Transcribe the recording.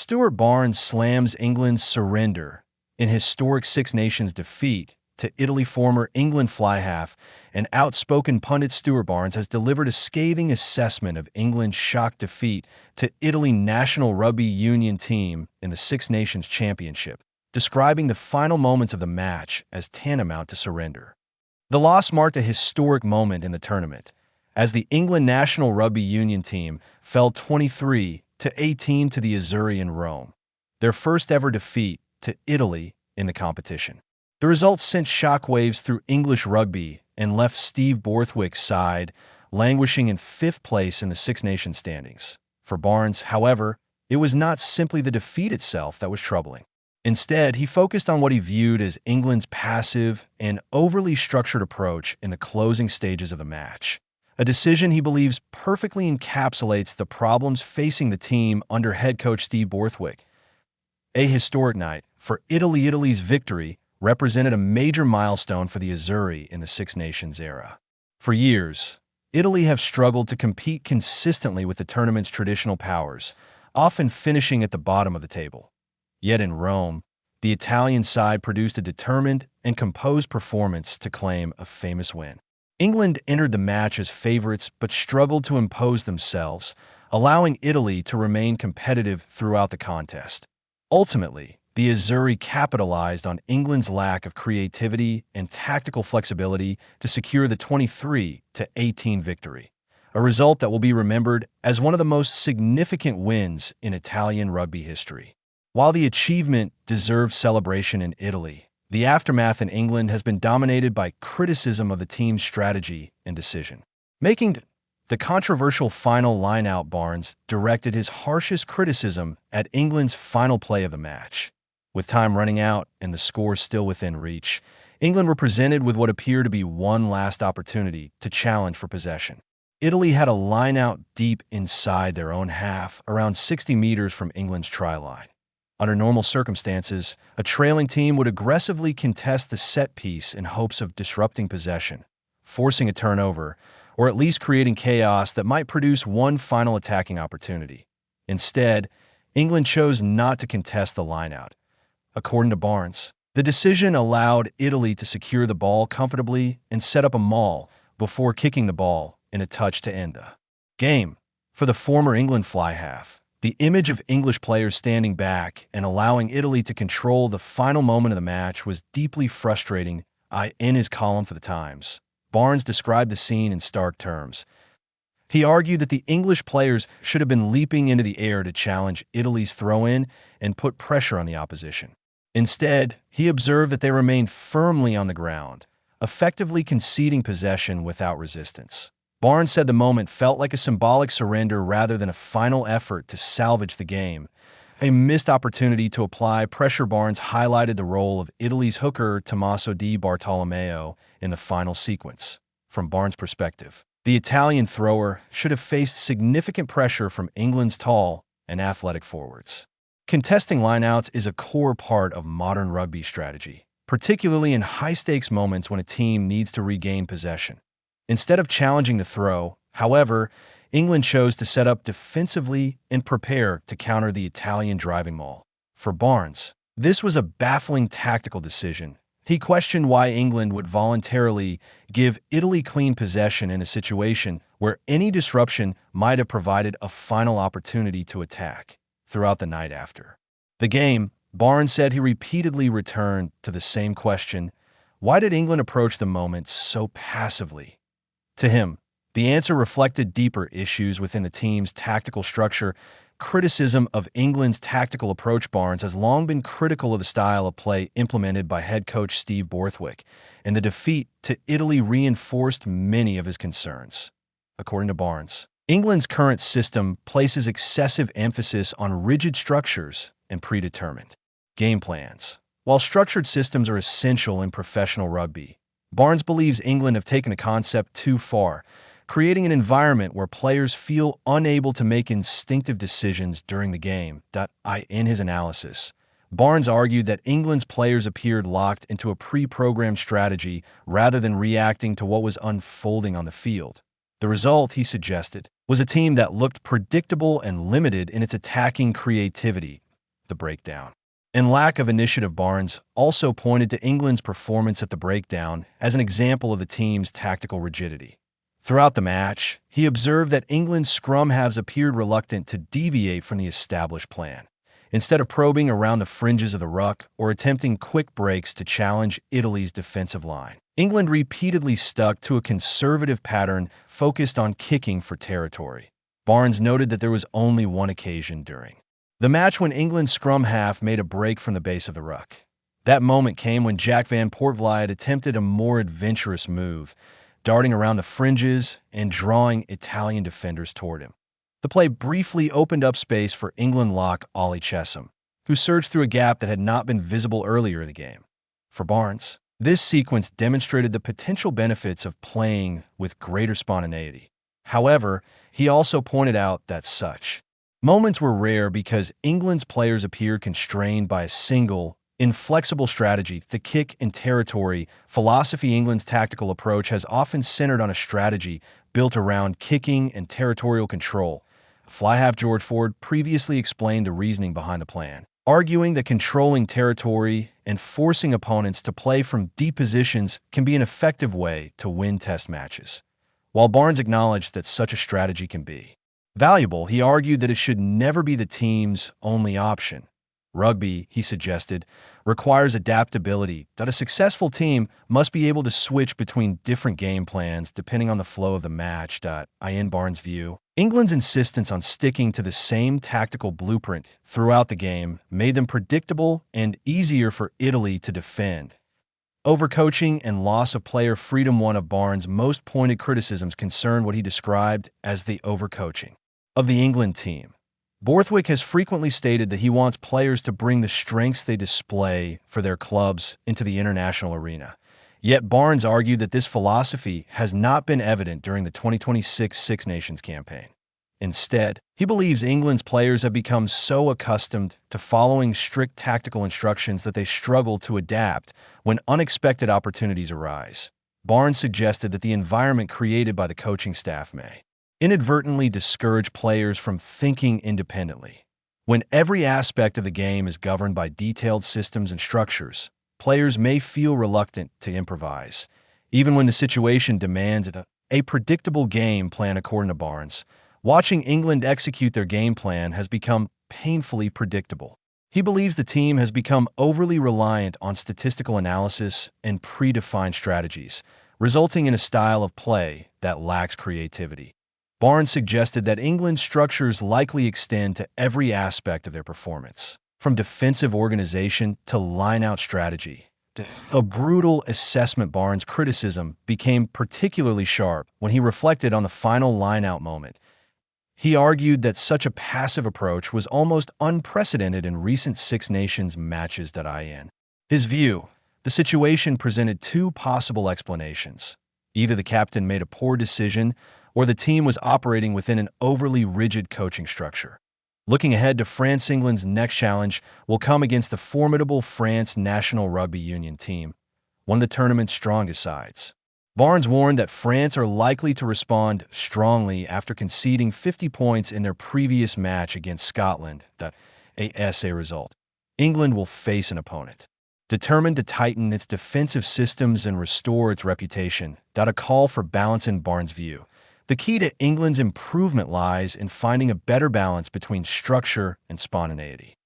Stuart Barnes slams England's surrender in historic Six Nations defeat to Italy. Former England fly half and outspoken pundit Stuart Barnes has delivered a scathing assessment of England's shock defeat to Italy national rugby union team in the Six Nations Championship, describing the final moments of the match as tantamount to surrender. The loss marked a historic moment in the tournament, as the England national rugby union team fell 23-18 to the Azzurri in Rome, their first ever defeat to Italy in the competition. The result sent shockwaves through English rugby and left Steve Borthwick's side languishing in fifth place in the Six Nations standings. For Barnes, however, it was not simply the defeat itself that was troubling. Instead, he focused on what he viewed as England's passive and overly structured approach in the closing stages of the match, a decision he believes perfectly encapsulates the problems facing the team under head coach Steve Borthwick. A historic night for Italy. Italy's victory represented a major milestone for the Azzurri in the Six Nations era. For years, Italy have struggled to compete consistently with the tournament's traditional powers, often finishing at the bottom of the table. Yet in Rome, the Italian side produced a determined and composed performance to claim a famous win. England entered the match as favorites but struggled to impose themselves, allowing Italy to remain competitive throughout the contest. Ultimately, the Azzurri capitalized on England's lack of creativity and tactical flexibility to secure the 23-18 victory, a result that will be remembered as one of the most significant wins in Italian rugby history. While the achievement deserved celebration in Italy, the aftermath in England has been dominated by criticism of the team's strategy and decision. Making the controversial final lineout, Barnes directed his harshest criticism at England's final play of the match. With time running out and the score still within reach, England were presented with what appeared to be one last opportunity to challenge for possession. Italy had a lineout deep inside their own half, around 60 meters from England's try line. Under normal circumstances, a trailing team would aggressively contest the set piece in hopes of disrupting possession, forcing a turnover, or at least creating chaos that might produce one final attacking opportunity. Instead, England chose not to contest the lineout. According to Barnes, the decision allowed Italy to secure the ball comfortably and set up a maul before kicking the ball in a touch to end the game. For the former England fly half, the image of English players standing back and allowing Italy to control the final moment of the match was deeply frustrating. In his column for The Times, Barnes described the scene in stark terms. He argued that the English players should have been leaping into the air to challenge Italy's throw-in and put pressure on the opposition. Instead, he observed that they remained firmly on the ground, effectively conceding possession without resistance. Barnes said the moment felt like a symbolic surrender rather than a final effort to salvage the game. A missed opportunity to apply pressure. Barnes highlighted the role of Italy's hooker Tommaso Di Bartolomeo in the final sequence. From Barnes' perspective, the Italian thrower should have faced significant pressure from England's tall and athletic forwards. Contesting lineouts is a core part of modern rugby strategy, particularly in high-stakes moments when a team needs to regain possession. Instead of challenging the throw, however, England chose to set up defensively and prepare to counter the Italian driving maul. For Barnes, this was a baffling tactical decision. He questioned why England would voluntarily give Italy clean possession in a situation where any disruption might have provided a final opportunity to attack. Throughout the night after the game, Barnes said he repeatedly returned to the same question: why did England approach the moment so passively? To him, the answer reflected deeper issues within the team's tactical structure. Criticism of England's tactical approach. Barnes has long been critical of the style of play implemented by head coach Steve Borthwick, and the defeat to Italy reinforced many of his concerns. According to Barnes, England's current system places excessive emphasis on rigid structures and predetermined game plans. While structured systems are essential in professional rugby, Barnes believes England have taken the concept too far, creating an environment where players feel unable to make instinctive decisions during the game. In his analysis, Barnes argued that England's players appeared locked into a pre-programmed strategy rather than reacting to what was unfolding on the field. The result, he suggested, was a team that looked predictable and limited in its attacking creativity. the breakdown. And lack of initiative. Barnes also pointed to England's performance at the breakdown as an example of the team's tactical rigidity. Throughout the match, he observed that England's scrum halves appeared reluctant to deviate from the established plan. Instead of probing around the fringes of the ruck or attempting quick breaks to challenge Italy's defensive line, England repeatedly stuck to a conservative pattern focused on kicking for territory. Barnes noted that there was only one occasion during the match when England's scrum half made a break from the base of the ruck. That moment came when Jack van Poortvliet attempted a more adventurous move, darting around the fringes and drawing Italian defenders toward him. The play briefly opened up space for England lock Ollie Chesham, who surged through a gap that had not been visible earlier in the game. For Barnes, this sequence demonstrated the potential benefits of playing with greater spontaneity. However, he also pointed out that such moments were rare because England's players appeared constrained by a single, inflexible strategy, the kick and territory philosophy. England's tactical approach has often centered on a strategy built around kicking and territorial control. Fly half George Ford previously explained the reasoning behind the plan, arguing that controlling territory and forcing opponents to play from deep positions can be an effective way to win test matches. While Barnes acknowledged that such a strategy can be valuable, he argued that it should never be the team's only option. Rugby, he suggested, requires adaptability, that a successful team must be able to switch between different game plans depending on the flow of the match. In Barnes' view, England's insistence on sticking to the same tactical blueprint throughout the game made them predictable and easier for Italy to defend. Overcoaching and loss of player freedom. One of Barnes' most pointed criticisms concerned what he described as the overcoaching of the England team. Borthwick has frequently stated that he wants players to bring the strengths they display for their clubs into the international arena. Yet Barnes argued that this philosophy has not been evident during the 2026 Six Nations campaign. Instead, he believes England's players have become so accustomed to following strict tactical instructions that they struggle to adapt when unexpected opportunities arise. Barnes suggested that the environment created by the coaching staff may inadvertently discourage players from thinking independently. When every aspect of the game is governed by detailed systems and structures, players may feel reluctant to improvise, even when the situation demands a predictable game plan. According to Barnes, watching England execute their game plan has become painfully predictable. He believes the team has become overly reliant on statistical analysis and predefined strategies, resulting in a style of play that lacks creativity. Barnes suggested that England's structures likely extend to every aspect of their performance, from defensive organization to lineout strategy. A brutal assessment. Barnes' criticism became particularly sharp when he reflected on the final lineout moment. He argued that such a passive approach was almost unprecedented in recent Six Nations matches. In his view, the situation presented two possible explanations. Either the captain made a poor decision or the team was operating within an overly rigid coaching structure. Looking ahead to France, England's next challenge will come against the formidable France national rugby union team, one of the tournament's strongest sides. Barnes warned that France are likely to respond strongly after conceding 50 points in their previous match against Scotland. As a result, England will face an opponent determined to tighten its defensive systems and restore its reputation. A call for balance. In Barnes' view, the key to England's improvement lies in finding a better balance between structure and spontaneity.